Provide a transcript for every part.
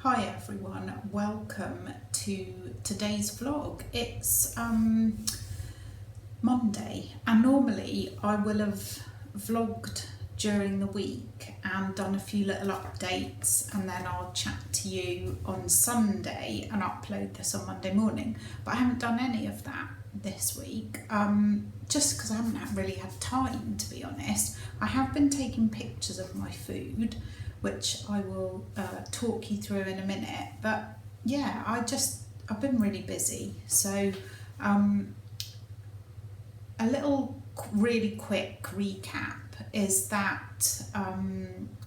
Hi everyone, welcome to today's vlog. It's Monday and normally I will have vlogged during the week and done a few little updates and then I'll chat to you on Sunday and upload this on Monday morning, but I haven't done any of that this week just because I haven't really had time, to be honest. I have been taking pictures of my food, which I will talk you through in a minute, but yeah, I've been really busy. So a little really quick recap is that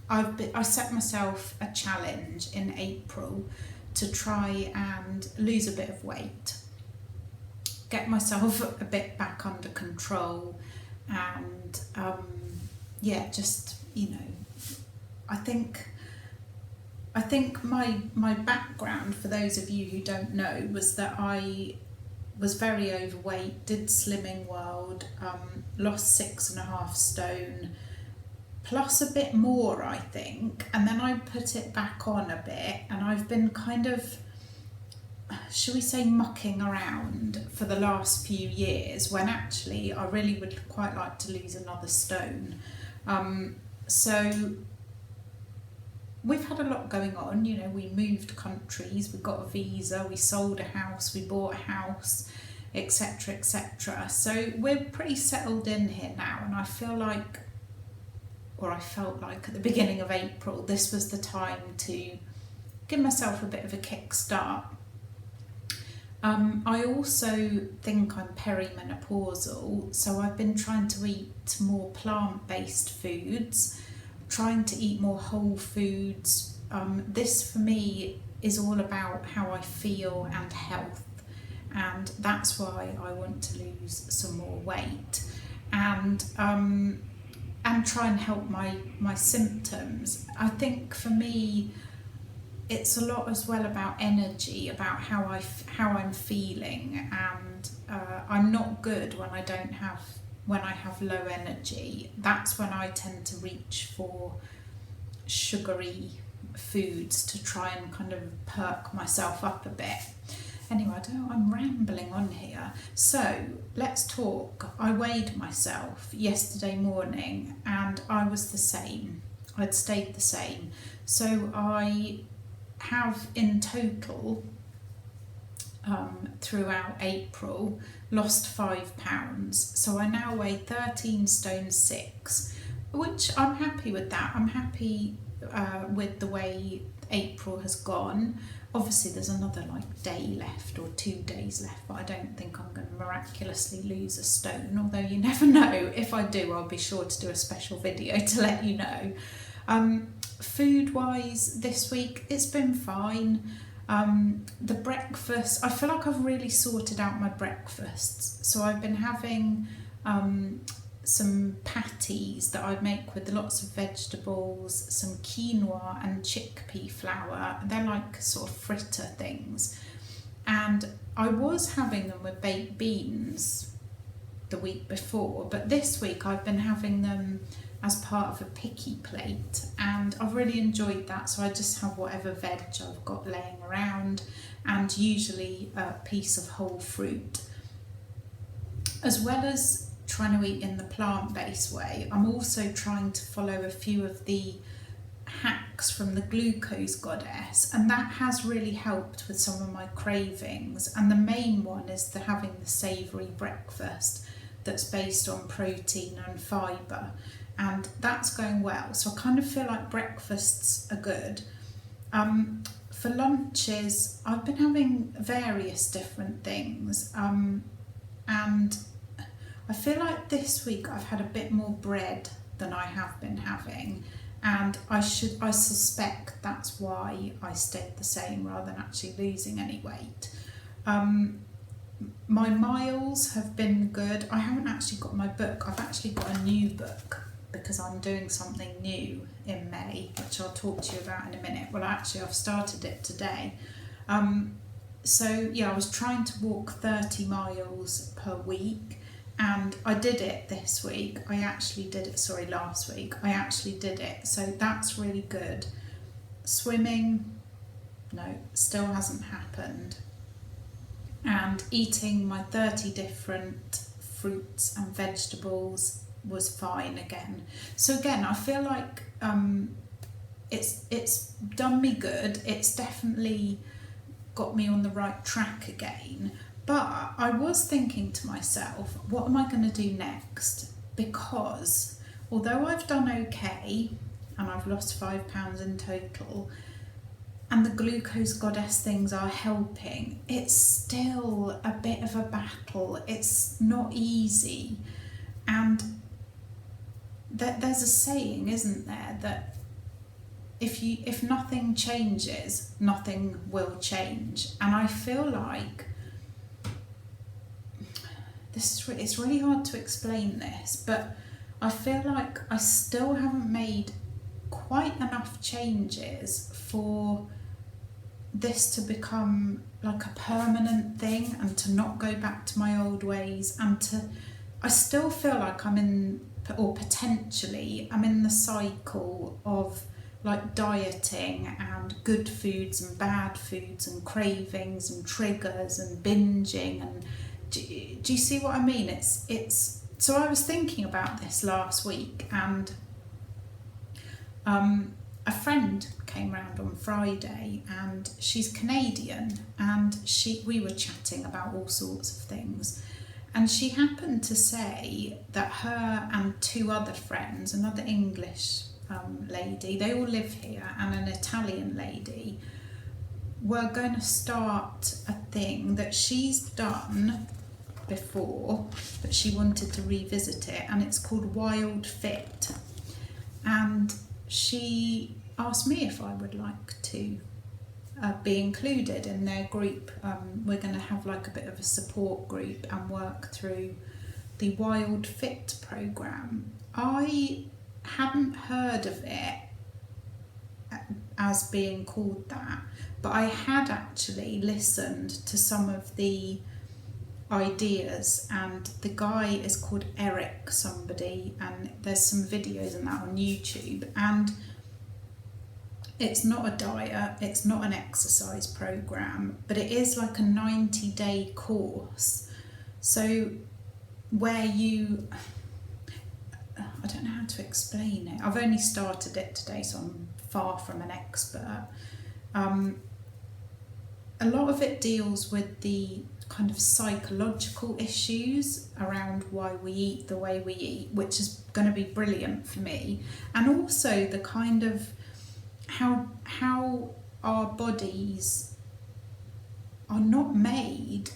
I set myself a challenge in April to try and lose a bit of weight, get myself a bit back under control, and I think my background, for those of you who don't know, was that I was very overweight, did Slimming World, lost 6.5 stone, plus a bit more I think, and then I put it back on a bit, and I've been kind of, shall we say, mucking around for the last few years, when actually I really would quite like to lose another stone. So we've had a lot going on, you know, we moved countries, we got a visa, we sold a house, we bought a house, etc, etc. So we're pretty settled in here now, and I felt like at the beginning of April, this was the time to give myself a bit of a kickstart. I also think I'm perimenopausal, so I've been trying to eat more plant-based foods, trying to eat more whole foods. This for me is all about how I feel and health, and that's why I want to lose some more weight and try and help my symptoms. I think for me it's a lot as well about energy, about how I'm feeling, and I'm not good when I have low energy. That's when I tend to reach for sugary foods to try and kind of perk myself up a bit. Anyway, I'm rambling on here. So let's talk. I weighed myself yesterday morning and I was the same. I'd stayed the same. So I have in total throughout April lost 5 pounds, so I now weigh 13 stone 6, which I'm happy with that. I'm happy with the way April has gone. Obviously there's another day left or 2 days left, but I don't think I'm going to miraculously lose a stone, although you never know. If I do, I'll be sure to do a special video to let you know. Food wise this week, it's been fine. The breakfast, I feel like I've really sorted out my breakfasts. So I've been having some patties that I make with lots of vegetables, some quinoa and chickpea flour. They're like sort of fritter things. And I was having them with baked beans the week before, but this week I've been having them as part of a picky plate, and I've really enjoyed that. So I just have whatever veg I've got laying around, and usually a piece of whole fruit. As well as trying to eat in the plant-based way, I'm also trying to follow a few of the hacks from the Glucose Goddess, and that has really helped with some of my cravings. And the main one is having the savoury breakfast that's based on protein and fibre, and that's going well. So I kind of feel like breakfasts are good. For lunches, I've been having various different things, and I feel like this week I've had a bit more bread than I have been having, and I suspect that's why I stayed the same rather than actually losing any weight. My miles have been good. I haven't actually got my book. I've actually got a new book because I'm doing something new in May, which I'll talk to you about in a minute. Well, actually I've started it today. So yeah, I was trying to walk 30 miles per week, and I did it this week. Last week. I actually did it, so that's really good. Swimming, no, still hasn't happened. And eating my 30 different fruits and vegetables was fine again. So again, I feel like it's done me good. It's definitely got me on the right track again. But I was thinking to myself, what am I going to do next? Because although I've done okay and I've lost £5 in total, and the glucose goddess things are helping, it's still a bit of a battle. It's not easy. And there's a saying, isn't there, that if nothing changes, nothing will change. And I feel like it's really hard to explain this, but I feel like I still haven't made quite enough changes for this to become like a permanent thing and to not go back to my old ways, and I still feel like I'm in the cycle of like dieting and good foods and bad foods and cravings and triggers and binging. And do you see what I mean? It's so I was thinking about this last week, and a friend came round on Friday, and she's Canadian, and we were chatting about all sorts of things, and she happened to say that her and two other friends, another English lady, they all live here, and an Italian lady, were going to start a thing that she's done before, but she wanted to revisit it, and it's called Wild Fit. And she asked me if I would like to be included in their group. We're going to have like a bit of a support group and work through the Wild Fit program. I hadn't heard of it as being called that, but I had actually listened to some of the ideas, and the guy is called Eric somebody, and there's some videos and that on YouTube. And it's not a diet, it's not an exercise program, but it is like a 90-day course. So where I don't know how to explain it. I've only started it today, so I'm far from an expert. A lot of it deals with the kind of psychological issues around why we eat the way we eat, which is going to be brilliant for me. And also the kind of how our bodies are not made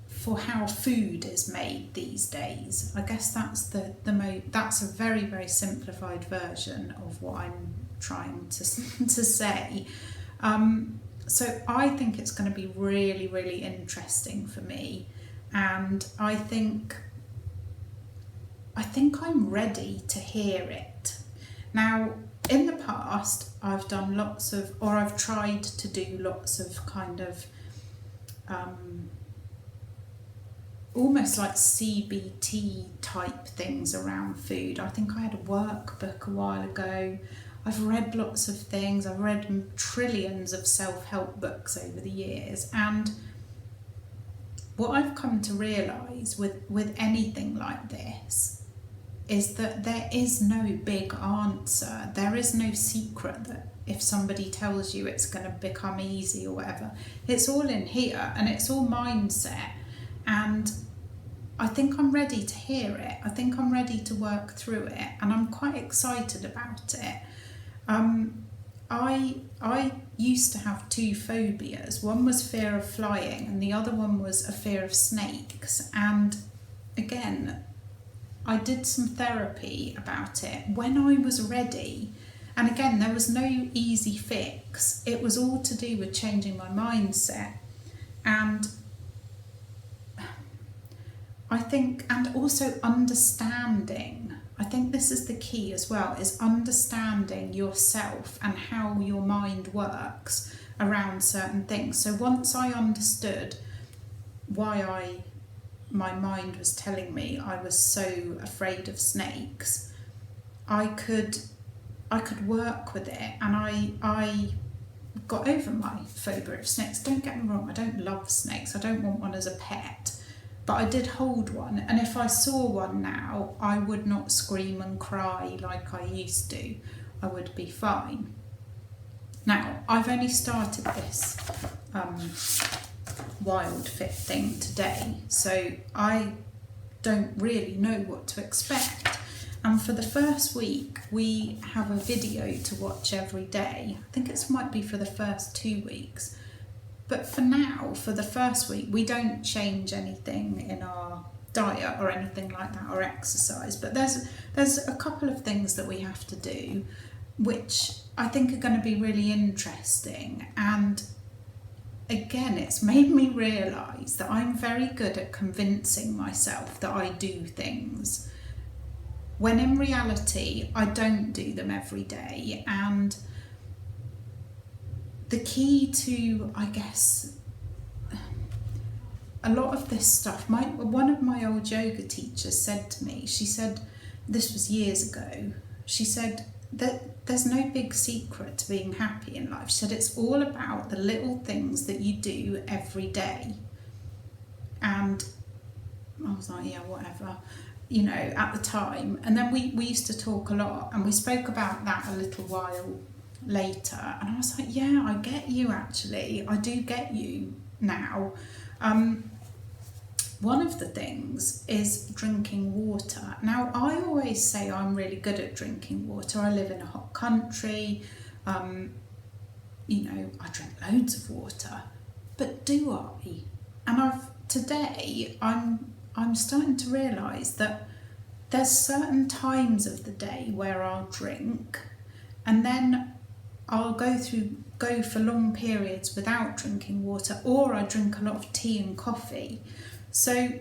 for how food is made these days. I guess that's that's a very, very simplified version of what I'm trying to say. So I think it's going to be really, really interesting for me, and I think I'm ready to hear it. Now, in the past, I've done I've tried to do lots of kind of almost like CBT type things around food. I think I had a workbook a while ago. I've read lots of things. I've read trillions of self-help books over the years, and what I've come to realise with anything like this is that there is no big answer. There is no secret that if somebody tells you it's going to become easy or whatever. It's all in here, and it's all mindset. And I think I'm ready to hear it. I think I'm ready to work through it, and I'm quite excited about it. I used to have two phobias. One was fear of flying, and the other one was a fear of snakes. And again, I did some therapy about it when I was ready. And again, there was no easy fix. It was all to do with changing my mindset. And I think, and also understanding. I think this is the key as well, is understanding yourself and how your mind works around certain things. So once I understood why my mind was telling me I was so afraid of snakes, I could work with it, and I got over my phobia of snakes. Don't get me wrong, I don't love snakes. I don't want one as a pet. But I did hold one, and if I saw one now, I would not scream and cry like I used to. I would be fine. Now, I've only started this Wild Fit thing today, so I don't really know what to expect. And for the first week, we have a video to watch every day. I think it might be for the first 2 weeks. But for now, for the first week, we don't change anything in our diet or anything like that, or exercise. But there's a couple of things that we have to do, which I think are going to be really interesting. And again, it's made me realise that I'm very good at convincing myself that I do things, when in reality, I don't do them every day. And the key to, I guess, a lot of this stuff, one of my old yoga teachers said to me, she said, this was years ago, she said that there's no big secret to being happy in life. She said it's all about the little things that you do every day. And I was like, yeah, whatever, you know, at the time. And then we used to talk a lot, and we spoke about that a little while later, and I was like, yeah, I get you, actually, I do get you now. One of the things is drinking water. Now, I always say I'm really good at drinking water. I live in a hot country, you know, I drink loads of water, but do I? And today I'm starting to realise that there's certain times of the day where I'll drink, and then I'll go for long periods without drinking water, or I drink a lot of tea and coffee. So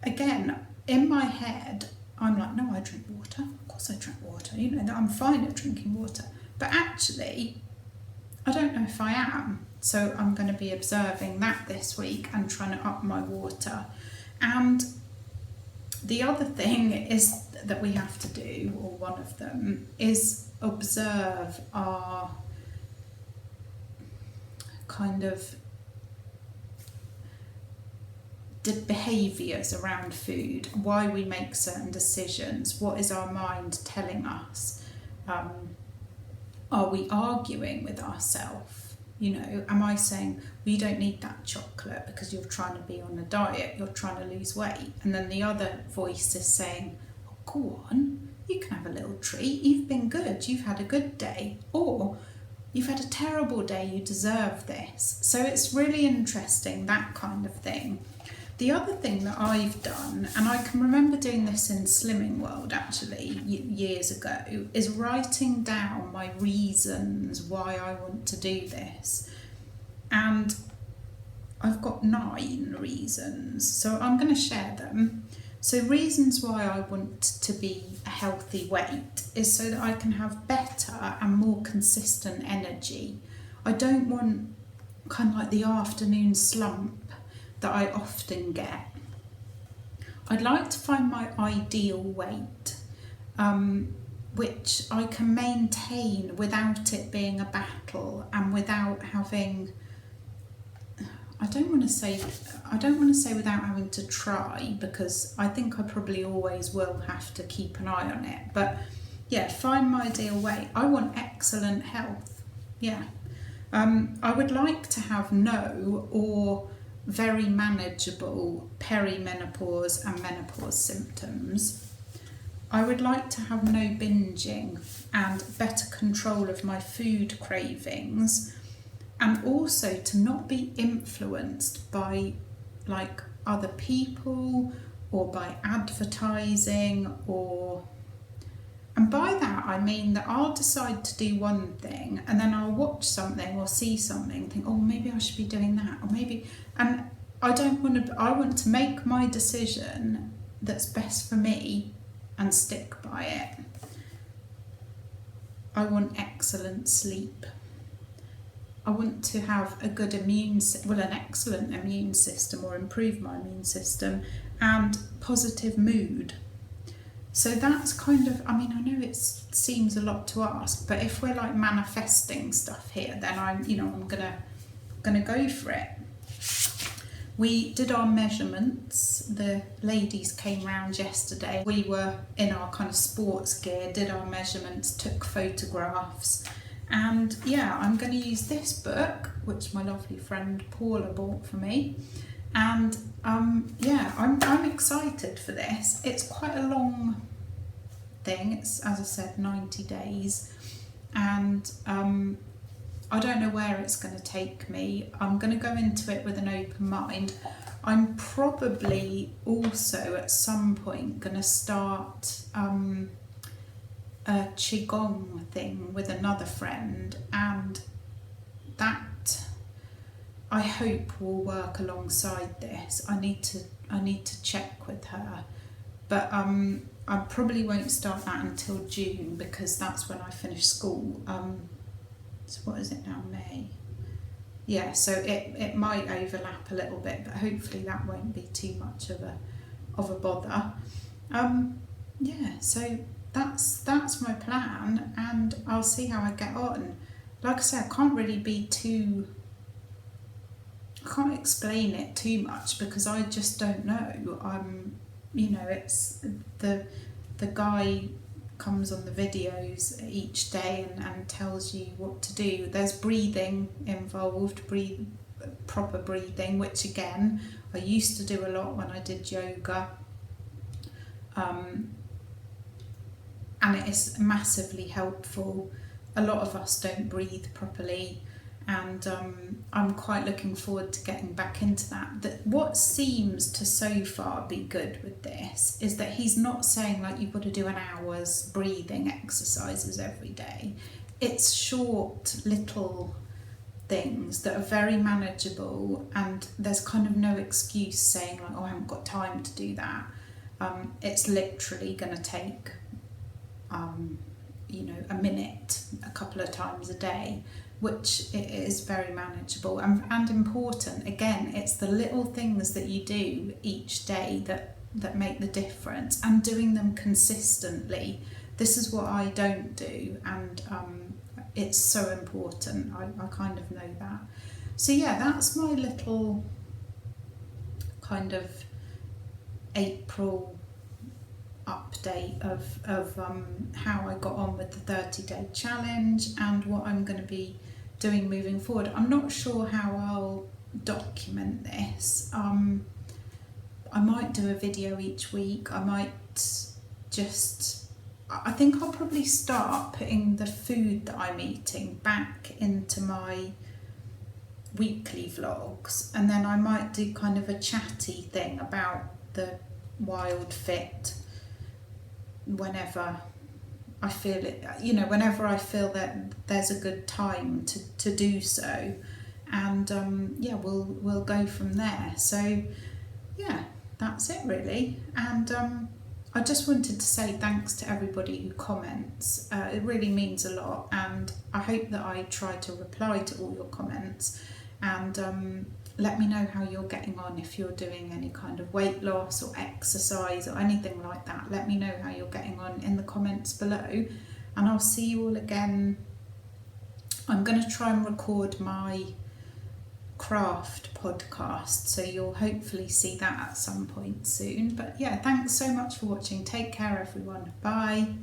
again, in my head, I'm like, no, I drink water. Of course I drink water. You know, I'm fine at drinking water. But actually, I don't know if I am. So I'm going to be observing that this week and trying to up my water. And the other thing is that we have to do, or one of them, is observe our kind of behaviours around food, why we make certain decisions, what is our mind telling us, are we arguing with ourselves? You know, am I saying, well, you don't need that chocolate because you're trying to be on a diet, you're trying to lose weight, and then the other voice is saying, oh, go on, you can have a little treat, you've been good, you've had a good day, or you've had a terrible day, you deserve this. So it's really interesting, that kind of thing. The other thing that I've done, and I can remember doing this in Slimming World actually years ago, is writing down my reasons why I want to do this. And I've got 9 reasons, so I'm going to share them. So reasons why I want to be a healthy weight is so that I can have better and more consistent energy. I don't want kind of like the afternoon slump that I often get. I'd like to find my ideal weight, which I can maintain without it being a battle and without having, I don't want to say without having to try, because I think I probably always will have to keep an eye on it. But yeah, find my ideal weight. I want excellent health. Yeah. I would like to have no or very manageable perimenopause and menopause symptoms. I would like to have no binging and better control of my food cravings, and also to not be influenced by like other people or by advertising, and by that I mean that I'll decide to do one thing and then I'll watch something or see something and think, oh, maybe I should be doing that, or maybe, and I want to make my decision that's best for me and stick by it. I want excellent sleep. I want to have a good an excellent immune system, or improve my immune system, and positive mood. So that's kind of, I mean, I know it seems a lot to ask, but if we're like manifesting stuff here, then I'm gonna go for it. We did our measurements. The ladies came round yesterday. We were in our kind of sports gear, did our measurements, took photographs. And yeah, I'm going to use this book, which my lovely friend Paula bought for me. And yeah, I'm excited for this. It's quite a long thing. It's, as I said, 90 days. And I don't know where it's going to take me. I'm going to go into it with an open mind. I'm probably also at some point going to start a Qigong thing with another friend, and that I hope will work alongside this. I need to check with her, but I probably won't start that until June, because that's when I finish school. So what is it now, May? Yeah, so it might overlap a little bit, but hopefully that won't be too much of a bother. Yeah, so that's my plan, and I'll see how I get on. Like I said, I can't explain it too much because I just don't know. It's the guy comes on the videos each day and tells you what to do. There's breathing involved, proper breathing, which again I used to do a lot when I did yoga, and it is massively helpful. A lot of us don't breathe properly, and I'm quite looking forward to getting back into that. What seems to so far be good with this is that he's not saying like you've got to do an hour's breathing exercises every day. It's short little things that are very manageable, and there's kind of no excuse saying like, oh, I haven't got time to do that. It's literally going to take a minute a couple of times a day, which is very manageable and important. Again, it's the little things that you do each day that make the difference, and doing them consistently. This is what I don't do, and it's so important. I kind of know that. So yeah, that's my little kind of April update of how I got on with the 30-day challenge and what I'm going to be doing moving forward. I'm not sure how I'll document this. I might do a video each week. I think I'll probably start putting the food that I'm eating back into my weekly vlogs, and then I might do kind of a chatty thing about the Wild Fit whenever I feel it, whenever I feel that there's a good time to do so, and yeah, we'll go from there. So yeah, that's it really, and I just wanted to say thanks to everybody who comments. It really means a lot, and I hope that I try to reply to all your comments, and let me know how you're getting on. If you're doing any kind of weight loss or exercise or anything like that, let me know how you're getting on in the comments below, and I'll see you all again. I'm going to try and record my craft podcast, so you'll hopefully see that at some point soon. But yeah, thanks so much for watching. Take care everyone. Bye.